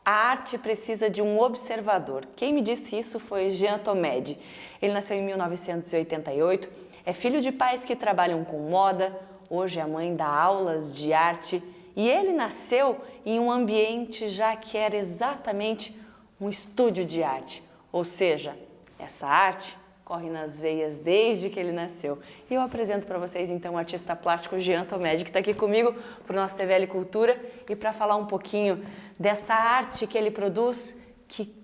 A arte precisa de um observador. Quem me disse isso foi Jean Tomedi. Ele nasceu em 1988, é filho de pais que trabalham com moda, hoje a mãe dá aulas de arte e ele nasceu em um ambiente já que era exatamente um estúdio de arte. Ou seja, essa arte corre nas veias desde que ele nasceu. E eu apresento para vocês então o artista plástico Jean Tomedi, que está aqui comigo para o nosso TVL Cultura e para falar um pouquinho dessa arte que ele produz, que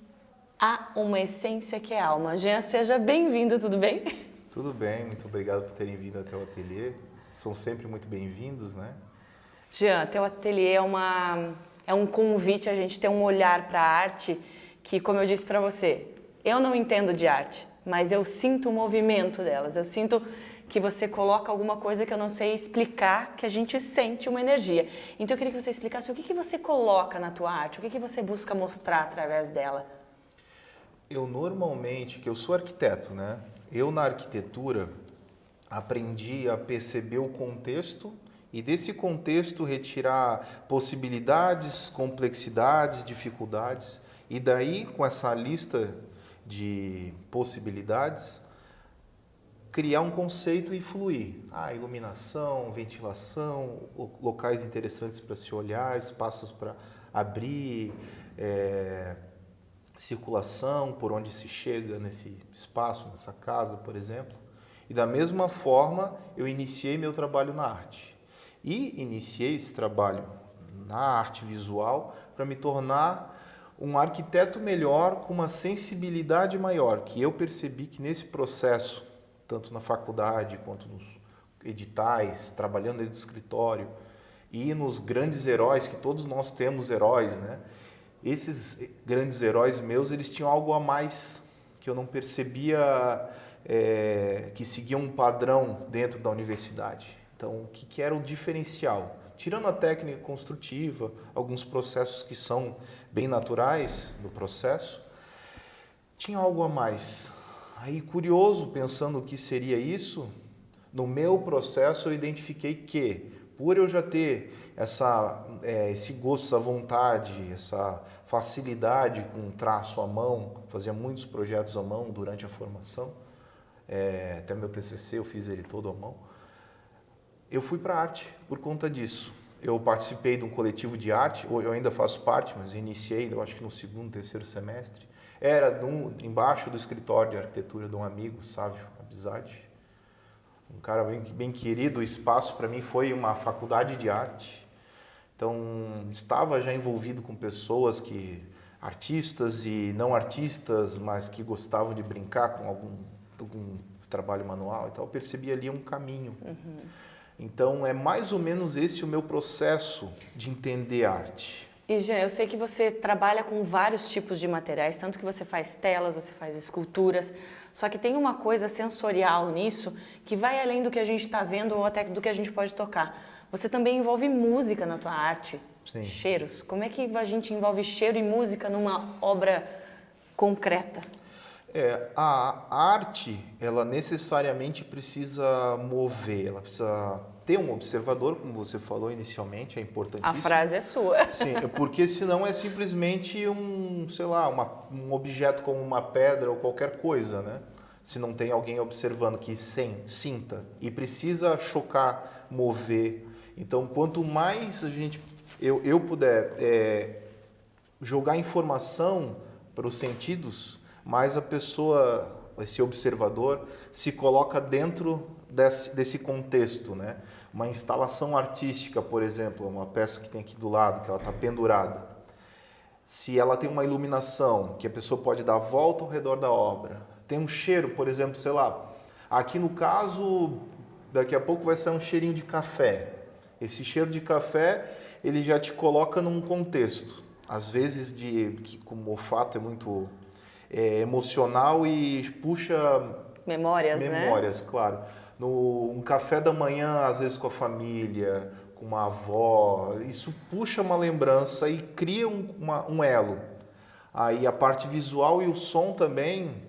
há uma essência que é alma. Jean, seja bem-vindo, tudo bem? Tudo bem, muito obrigado por terem vindo até o ateliê. São sempre muito bem-vindos, né? Jean, teu ateliê é um convite a gente ter um olhar para a arte que, como eu disse para você, eu não entendo de arte, mas eu sinto o movimento delas, eu sinto que você coloca alguma coisa que eu não sei explicar, que a gente sente uma energia. Então eu queria que você explicasse o que você coloca na tua arte, o que você busca mostrar através dela. Eu normalmente, que eu sou arquiteto, né? Eu na arquitetura aprendi a perceber o contexto e desse contexto retirar possibilidades, complexidades, dificuldades e daí com essa lista de possibilidades criar um conceito e fluir. Iluminação, ventilação, locais interessantes para se olhar, espaços para abrir, circulação, por onde se chega nesse espaço, nessa casa, por exemplo. E da mesma forma, eu iniciei meu trabalho na arte. E iniciei esse trabalho na arte visual para me tornar um arquiteto melhor, com uma sensibilidade maior, que eu percebi que nesse processo, tanto na faculdade quanto nos editais, trabalhando dentro do escritório e nos grandes heróis, que todos nós temos heróis, né? Esses grandes heróis meus, eles tinham algo a mais que eu não percebia, que seguia um padrão dentro da universidade. Então, o que era o diferencial? Tirando a técnica construtiva, alguns processos que são bem naturais do processo, tinha algo a mais. Aí, curioso, pensando o que seria isso, no meu processo eu identifiquei que, por eu já ter esse gosto, essa vontade, essa facilidade com traço à mão, fazia muitos projetos à mão durante a formação, até meu TCC eu fiz ele todo à mão, eu fui para a arte por conta disso. Eu participei de um coletivo de arte, eu ainda faço parte, mas iniciei, eu acho que no segundo, terceiro semestre. Era embaixo do escritório de arquitetura de um amigo, Sávio Abizade. Um cara bem querido. O espaço para mim foi uma faculdade de arte. Então, estava já envolvido com pessoas artistas e não artistas, mas que gostavam de brincar com algum trabalho manual. Então, eu percebi ali um caminho. Uhum. Então, é mais ou menos esse o meu processo de entender arte. E, Jean, eu sei que você trabalha com vários tipos de materiais, tanto que você faz telas, você faz esculturas, só que tem uma coisa sensorial nisso que vai além do que a gente está vendo ou até do que a gente pode tocar. Você também envolve música na tua arte. Sim. Cheiros. Como é que a gente envolve cheiro e música numa obra concreta? A arte, ela necessariamente precisa mover, ela precisa ter um observador, como você falou inicialmente, é importantíssimo. A frase é sua. Sim, porque senão é simplesmente um objeto como uma pedra ou qualquer coisa, né? Se não tem alguém observando que sinta e precisa chocar, mover. Então, quanto mais eu puder jogar informação para os sentidos, mais a pessoa, esse observador, se coloca dentro desse contexto, né? Uma instalação artística, por exemplo, uma peça que tem aqui do lado, que ela está pendurada. Se ela tem uma iluminação, que a pessoa pode dar a volta ao redor da obra. Tem um cheiro, por exemplo, sei lá, aqui no caso, daqui a pouco vai sair um cheirinho de café. Esse cheiro de café, ele já te coloca num contexto. Às vezes, que como o olfato é muito emocional e puxa memórias, né? Claro. Um café da manhã, às vezes com a família, com uma avó, isso puxa uma lembrança e cria um elo. Aí a parte visual e o som também,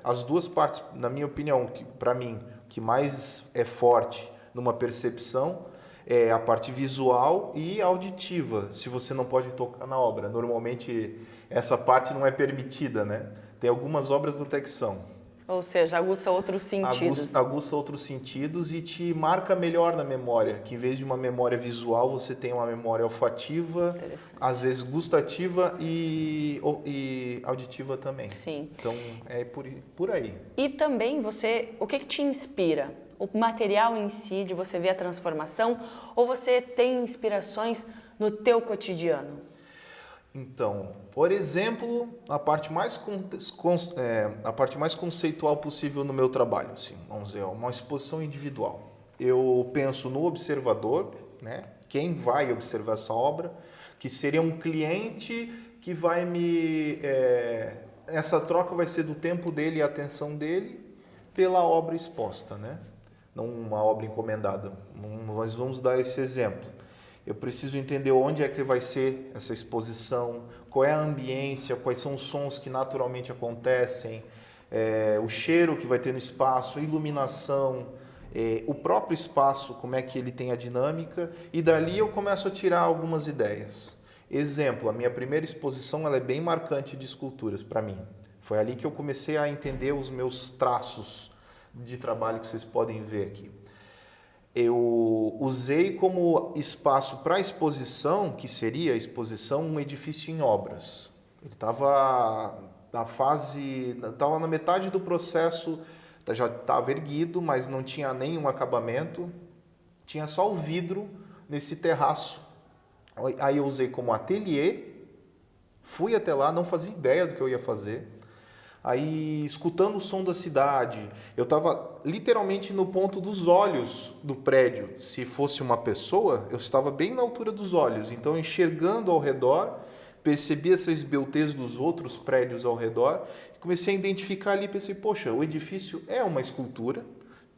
as duas partes, na minha opinião, para mim, o que mais é forte numa percepção é a parte visual e auditiva, se você não pode tocar na obra. Normalmente essa parte não é permitida, né? Tem algumas obras até que são. Ou seja, aguça outros sentidos. Aguça outros sentidos e te marca melhor na memória, que em vez de uma memória visual, você tem uma memória olfativa, às vezes gustativa e auditiva também. Sim. Então, é por aí. E também o que te inspira? O material em si, de você ver a transformação, ou você tem inspirações no teu cotidiano? Então, por exemplo, a parte mais conceitual possível no meu trabalho, assim, vamos dizer, uma exposição individual. Eu penso no observador, né? Quem vai observar essa obra, que seria um cliente que vai essa troca vai ser do tempo dele e a atenção dele pela obra exposta, né? Não uma obra encomendada. Nós vamos dar esse exemplo. Eu preciso entender onde é que vai ser essa exposição, qual é a ambiência, quais são os sons que naturalmente acontecem, o cheiro que vai ter no espaço, a iluminação, o próprio espaço, como é que ele tem a dinâmica, e dali eu começo a tirar algumas ideias. Exemplo, a minha primeira exposição ela é bem marcante de esculturas para mim. Foi ali que eu comecei a entender os meus traços de trabalho que vocês podem ver aqui. Eu usei como espaço para exposição, que seria a exposição, um edifício em obras. Ele estava na metade do processo, já estava erguido, mas não tinha nenhum acabamento, tinha só o vidro nesse terraço. Aí eu usei como ateliê, fui até lá, não fazia ideia do que eu ia fazer. Aí, escutando o som da cidade, eu estava literalmente no ponto dos olhos do prédio. Se fosse uma pessoa, eu estava bem na altura dos olhos. Então, enxergando ao redor, percebi essa esbeltez dos outros prédios ao redor. Comecei a identificar ali e pensei, poxa, o edifício é uma escultura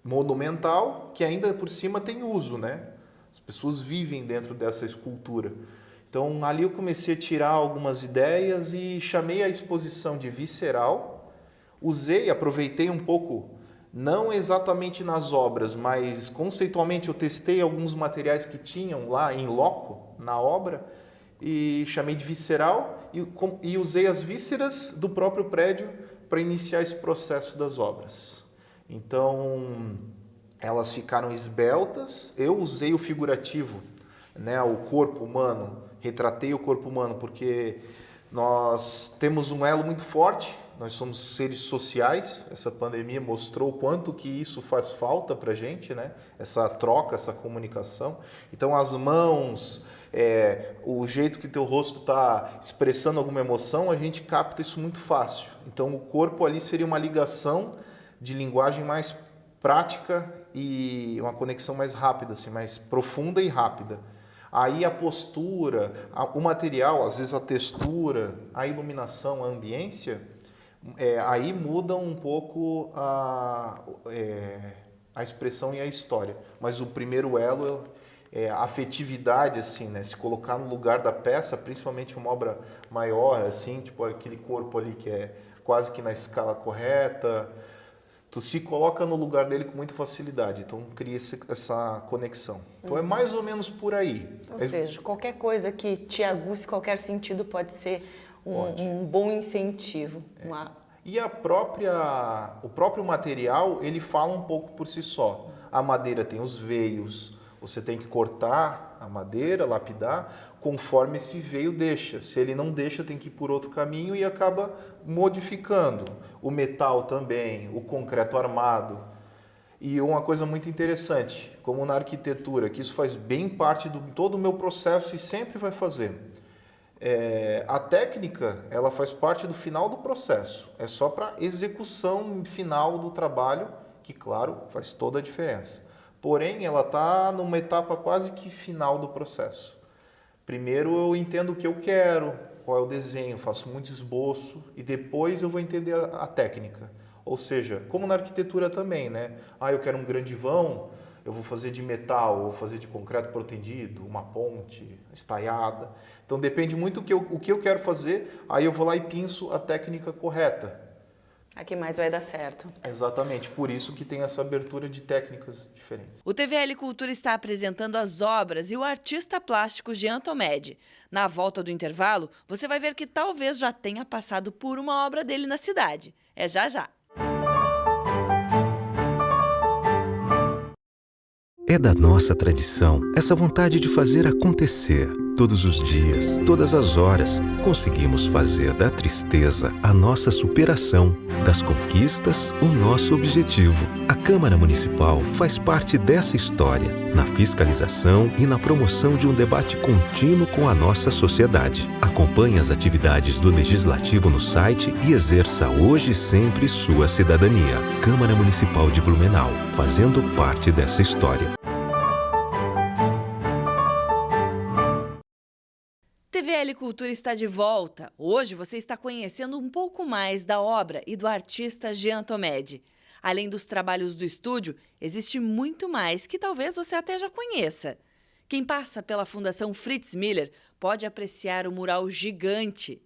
monumental que ainda por cima tem uso, né? As pessoas vivem dentro dessa escultura. Então, ali eu comecei a tirar algumas ideias e chamei a exposição de visceral. Aproveitei um pouco, não exatamente nas obras, mas conceitualmente eu testei alguns materiais que tinham lá em loco, na obra, e chamei de visceral e usei as vísceras do próprio prédio para iniciar esse processo das obras. Então, elas ficaram esbeltas, eu usei o figurativo, né, o corpo humano, retratei o corpo humano porque nós temos um elo muito forte, nós somos seres sociais, essa pandemia mostrou o quanto que isso faz falta para a gente, né? Essa troca, essa comunicação. Então as mãos, o jeito que o teu rosto está expressando alguma emoção, a gente capta isso muito fácil. Então o corpo ali seria uma ligação de linguagem mais prática e uma conexão mais rápida, assim, mais profunda e rápida. Aí a postura, o material, às vezes a textura, a iluminação, a ambiência, aí muda um pouco a expressão e a história. Mas o primeiro elo é a afetividade, assim, né? Se colocar no lugar da peça, principalmente uma obra maior, assim, tipo aquele corpo ali que é quase que na escala correta, tu se coloca no lugar dele com muita facilidade, então cria essa conexão. Então é mais ou menos por aí. Ou seja, qualquer coisa que te aguce qualquer sentido pode ser um bom incentivo. E o próprio material, ele fala um pouco por si só. A madeira tem os veios, você tem que cortar a madeira, lapidar, conforme esse veio deixa. Se ele não deixa, tem que ir por outro caminho e acaba modificando. O metal também, o concreto armado. E uma coisa muito interessante, como na arquitetura, que isso faz bem parte de todo o meu processo e sempre vai fazer. A técnica, ela faz parte do final do processo. É só para execução final do trabalho, que, claro, faz toda a diferença. Porém, ela está numa etapa quase que final do processo. Primeiro eu entendo o que eu quero, qual é o desenho, faço muito esboço e depois eu vou entender a técnica. Ou seja, como na arquitetura também, né? Eu quero um grande vão, eu vou fazer de metal, ou vou fazer de concreto protendido, uma ponte, estaiada. Então depende muito o que eu quero fazer, aí eu vou lá e pinço a técnica correta. A que mais vai dar certo. Exatamente, por isso que tem essa abertura de técnicas diferentes. O TVL Cultura está apresentando as obras e o artista plástico Jean Tomedi. Na volta do intervalo, você vai ver que talvez já tenha passado por uma obra dele na cidade. É já já. É da nossa tradição essa vontade de fazer acontecer. Todos os dias, todas as horas, conseguimos fazer da tristeza a nossa superação, das conquistas o nosso objetivo. A Câmara Municipal faz parte dessa história, na fiscalização e na promoção de um debate contínuo com a nossa sociedade. Acompanhe as atividades do Legislativo no site e exerça hoje e sempre sua cidadania. Câmara Municipal de Blumenau, fazendo parte dessa história. TVL Cultura está de volta. Hoje você está conhecendo um pouco mais da obra e do artista Jean Tomedi. Além dos trabalhos do estúdio, existe muito mais que talvez você até já conheça. Quem passa pela Fundação Fritz Miller pode apreciar o mural gigante.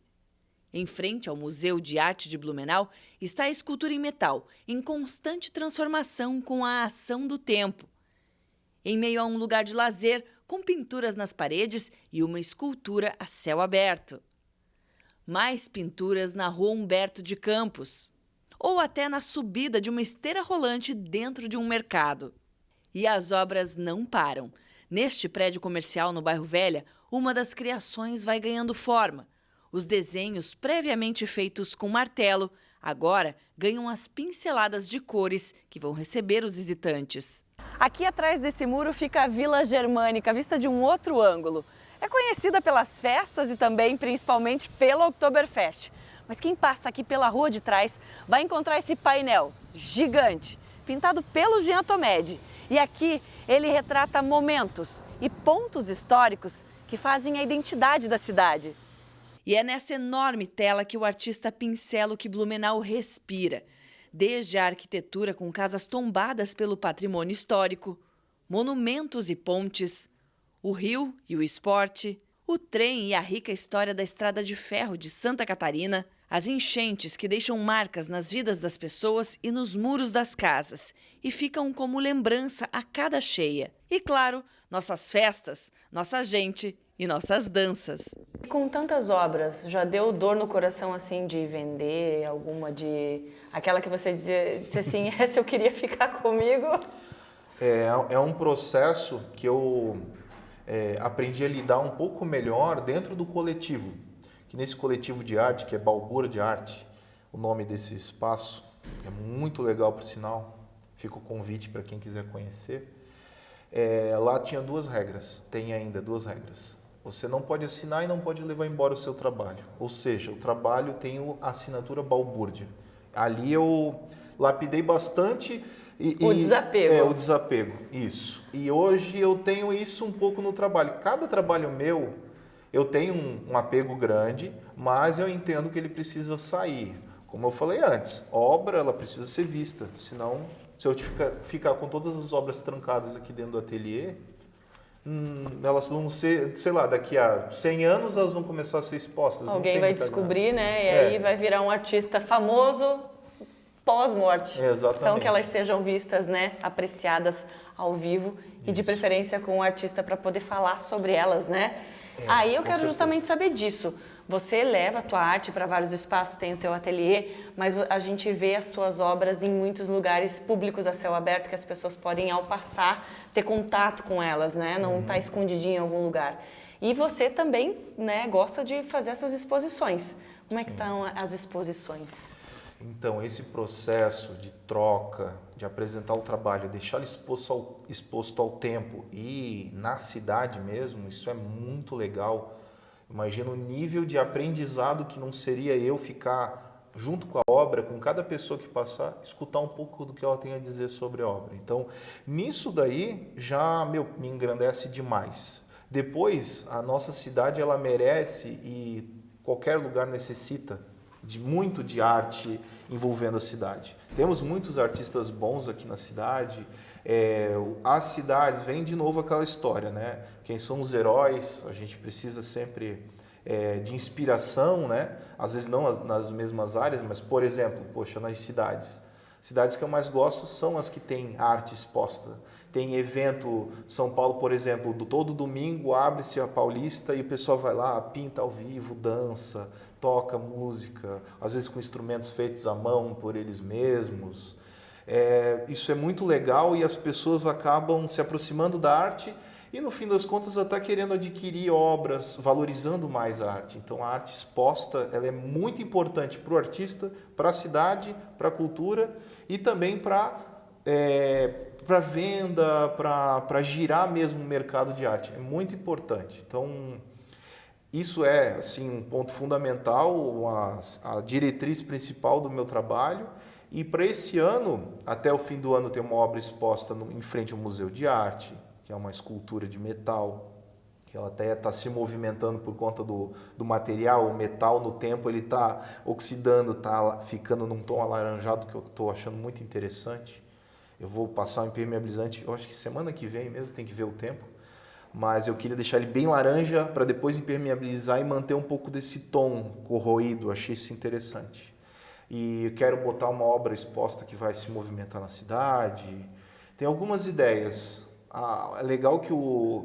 Em frente ao Museu de Arte de Blumenau está a escultura em metal, em constante transformação com a ação do tempo. Em meio a um lugar de lazer, com pinturas nas paredes e uma escultura a céu aberto. Mais pinturas na Rua Humberto de Campos, ou até na subida de uma esteira rolante dentro de um mercado. E as obras não param. Neste prédio comercial no bairro Velha, uma das criações vai ganhando forma. Os desenhos previamente feitos com martelo, agora ganham as pinceladas de cores que vão receber os visitantes. Aqui atrás desse muro fica a Vila Germânica, vista de um outro ângulo. É conhecida pelas festas e também, principalmente, pela Oktoberfest. Mas quem passa aqui pela rua de trás vai encontrar esse painel gigante, pintado pelo Jean Tomedi. E aqui ele retrata momentos e pontos históricos que fazem a identidade da cidade. E é nessa enorme tela que o artista pincela o que Blumenau respira. Desde a arquitetura com casas tombadas pelo patrimônio histórico, monumentos e pontes, o rio e o esporte, o trem e a rica história da Estrada de Ferro de Santa Catarina, as enchentes que deixam marcas nas vidas das pessoas e nos muros das casas e ficam como lembrança a cada cheia. E claro, nossas festas, nossa gente e nossas danças. Com tantas obras, já deu dor no coração assim de vender alguma aquela que você disse assim, essa eu queria ficar comigo? É um processo que eu aprendi a lidar um pouco melhor dentro do coletivo. Que nesse coletivo de arte, que é Balbúrdia de Arte, o nome desse espaço, é muito legal por sinal, fica o convite para quem quiser conhecer. Lá tinha duas regras, tem ainda duas regras. Você não pode assinar e não pode levar embora o seu trabalho. Ou seja, o trabalho tem a assinatura balbúrdia. Ali eu lapidei bastante. O desapego. O desapego, isso. E hoje eu tenho isso um pouco no trabalho. Cada trabalho meu, eu tenho um apego grande, mas eu entendo que ele precisa sair. Como eu falei antes, obra ela precisa ser vista. Senão, se eu ficar com todas as obras trancadas aqui dentro do ateliê, elas vão ser, sei lá, daqui a 100 anos elas vão começar a ser expostas. Alguém vai descobrir, né? E aí vai virar um artista famoso pós-morte. Exatamente. Então que elas sejam vistas, né? Apreciadas ao vivo e de preferência com um artista para poder falar sobre elas, né? Aí eu quero justamente saber disso. Você leva a tua arte para vários espaços, tem o teu ateliê, mas a gente vê as suas obras em muitos lugares públicos a céu aberto que as pessoas podem, ao passar, ter contato com elas, né? Não tá escondidinho em algum lugar. E você também, né, gosta de fazer essas exposições. Como é que estão as exposições? Então, esse processo de troca, de apresentar o trabalho, deixá-lo exposto ao tempo e na cidade mesmo, isso é muito legal. Imagina o nível de aprendizado que não seria eu ficar junto com a obra, com cada pessoa que passar, escutar um pouco do que ela tem a dizer sobre a obra. Então, nisso daí já me engrandece demais. Depois, a nossa cidade ela merece e qualquer lugar necessita muito de arte envolvendo a cidade. Temos muitos artistas bons aqui na cidade, As cidades, vem de novo aquela história, né? Quem são os heróis? A gente precisa sempre de inspiração, né? Às vezes não nas mesmas áreas, mas, por exemplo, poxa, nas cidades. Cidades que eu mais gosto são as que têm arte exposta. Tem evento, São Paulo, por exemplo, todo domingo abre-se a Paulista e o pessoal vai lá, pinta ao vivo, dança, toca música, às vezes com instrumentos feitos à mão por eles mesmos. Isso é muito legal e as pessoas acabam se aproximando da arte e, no fim das contas, até querendo adquirir obras, valorizando mais a arte. Então, a arte exposta ela é muito importante para o artista, para a cidade, para a cultura e também para venda, para girar mesmo o mercado de arte. É muito importante. Então, isso é assim, um ponto fundamental, a diretriz principal do meu trabalho. E para esse ano, até o fim do ano, tem uma obra exposta em frente ao Museu de Arte, que é uma escultura de metal, que ela até está se movimentando por conta do material. O metal, no tempo, ele está oxidando, está ficando num tom alaranjado, que eu estou achando muito interessante. Eu vou passar um impermeabilizante, eu acho que semana que vem mesmo, tem que ver o tempo. Mas eu queria deixar ele bem laranja para depois impermeabilizar e manter um pouco desse tom corroído. Achei isso interessante. E eu quero botar uma obra exposta que vai se movimentar na cidade. Tem algumas ideias. É legal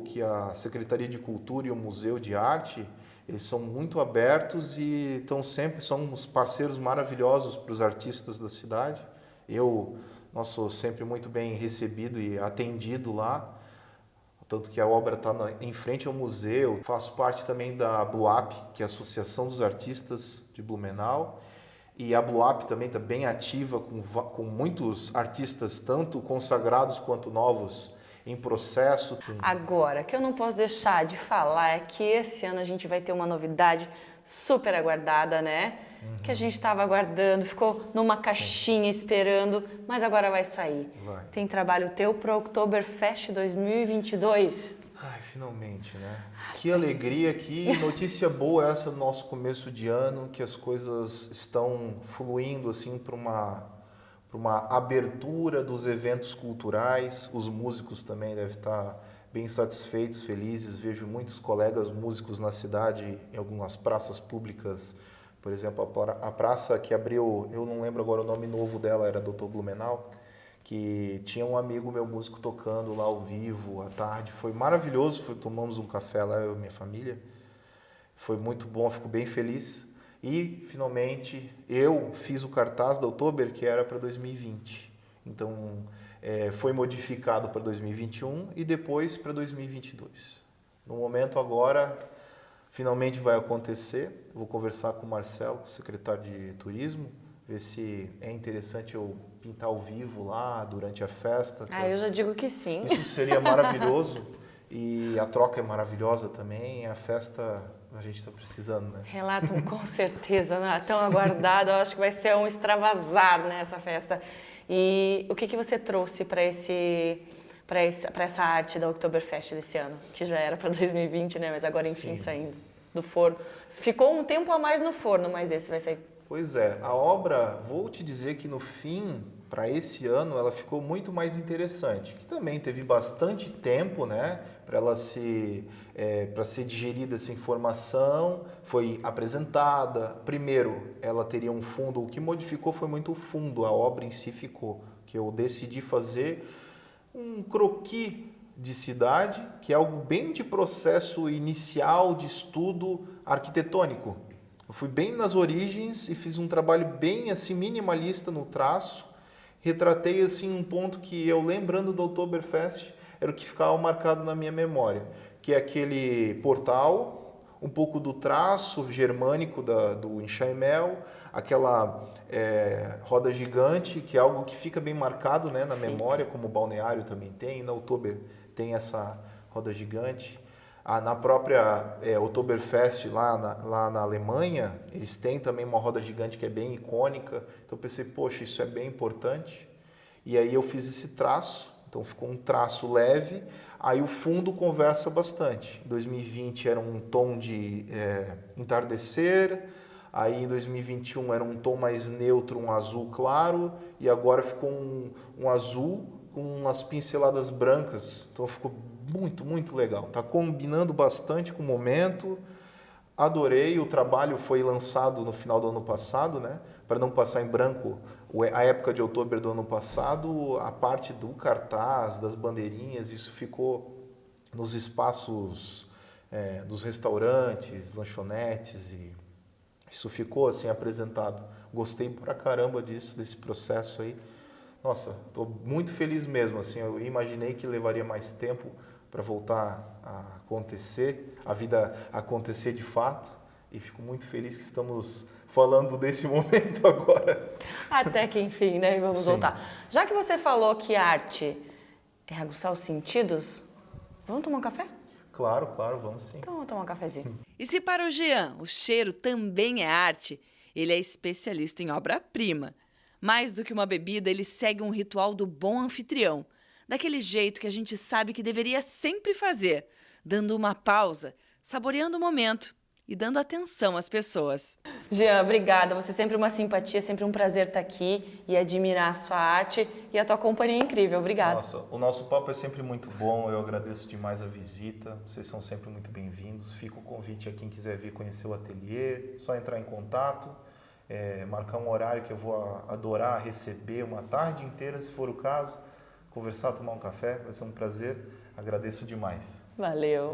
que a Secretaria de Cultura e o Museu de Arte, eles são muito abertos e são uns parceiros maravilhosos para os artistas da cidade. Nós sou sempre muito bem recebido e atendido lá. Tanto que a obra está em frente ao museu. Faço parte também da BLUAP, que é a Associação dos Artistas de Blumenau. E a BLUAP também está bem ativa com muitos artistas, tanto consagrados quanto novos, em processo. Agora, que eu não posso deixar de falar é que esse ano a gente vai ter uma novidade super aguardada, né? Que a gente estava aguardando, ficou numa caixinha esperando, mas agora vai sair. Tem trabalho teu para o Oktoberfest 2022. Ai, finalmente, né? Que alegria, que notícia boa essa do nosso começo de ano, que as coisas estão fluindo assim para uma abertura dos eventos culturais. Os músicos também devem estar bem satisfeitos, felizes. Vejo muitos colegas músicos na cidade, em algumas praças públicas. Por exemplo, a praça que abriu, eu não lembro agora o nome novo dela, era Dr. Blumenau, que tinha um amigo meu músico tocando lá ao vivo à tarde. Foi maravilhoso, tomamos um café lá, eu e minha família. Foi muito bom, fico bem feliz. E, finalmente, eu fiz o cartaz da Oktober, que era para 2020. Então, foi modificado para 2021 e depois para 2022. No momento agora, finalmente vai acontecer. Vou conversar com o Marcelo, o secretário de Turismo, ver se é interessante eu pintar ao vivo lá durante a festa. Eu já digo que sim. Isso seria maravilhoso e a troca é maravilhosa também. A festa a gente está precisando, né? Relato com certeza, né? Tão aguardado. Eu acho que vai ser um extravasar nessa festa. E o que você trouxe para essa arte da Oktoberfest desse ano? Que já era para 2020, né? Mas agora, enfim, saindo do forno. Ficou um tempo a mais no forno, mas esse vai sair. Pois é, a obra, vou te dizer que no fim, para esse ano, ela ficou muito mais interessante, que também teve bastante tempo, né, para ser digerida essa informação, foi apresentada. Primeiro, ela teria um fundo, o que modificou foi muito o fundo, a obra em si ficou, que eu decidi fazer um croquis de cidade, que é algo bem de processo inicial de estudo arquitetônico. Eu fui bem nas origens e fiz um trabalho bem assim minimalista no traço. Retratei assim um ponto que eu, lembrando do Oktoberfest, era o que ficava marcado na minha memória, que é aquele portal, um pouco do traço germânico do enxaimel, aquela roda gigante, que é algo que fica bem marcado, né, na memória, como o balneário também tem, na Oktober tem essa roda gigante. Na própria Oktoberfest, lá na Alemanha, eles têm também uma roda gigante que é bem icônica. Então eu pensei, poxa, isso é bem importante. E aí eu fiz esse traço, então ficou um traço leve. Aí o fundo conversa bastante. Em 2020 era um tom de entardecer, aí em 2021 era um tom mais neutro, um azul claro, e agora ficou um azul com umas pinceladas brancas, então ficou muito, muito legal. Está combinando bastante com o momento. Adorei, o trabalho foi lançado no final do ano passado, né? Para não passar em branco a época de outubro do ano passado, a parte do cartaz, das bandeirinhas, isso ficou nos espaços dos restaurantes, lanchonetes, e isso ficou assim apresentado. Gostei pra caramba disso, desse processo aí. Nossa, estou muito feliz mesmo, assim, eu imaginei que levaria mais tempo para voltar a acontecer, a vida acontecer de fato, e fico muito feliz que estamos falando desse momento agora. Até que enfim, né? Vamos Sim. voltar. Já que você falou que arte é aguçar os sentidos, vamos tomar um café? Claro, claro, vamos sim. Então vamos tomar um cafezinho. E se para o Jean o cheiro também é arte, ele é especialista em obra-prima. Mais do que uma bebida, ele segue um ritual do bom anfitrião, daquele jeito que a gente sabe que deveria sempre fazer, dando uma pausa, saboreando o momento e dando atenção às pessoas. Jean, obrigada. Você é sempre uma simpatia, sempre um prazer estar aqui e admirar a sua arte e a tua companhia incrível. Obrigada. Nossa, o nosso papo é sempre muito bom, eu agradeço demais a visita, vocês são sempre muito bem-vindos. Fica o convite a quem quiser vir conhecer o ateliê, só entrar em contato, marcar um horário que eu vou adorar receber uma tarde inteira, se for o caso, conversar, tomar um café, vai ser um prazer, agradeço demais. Valeu.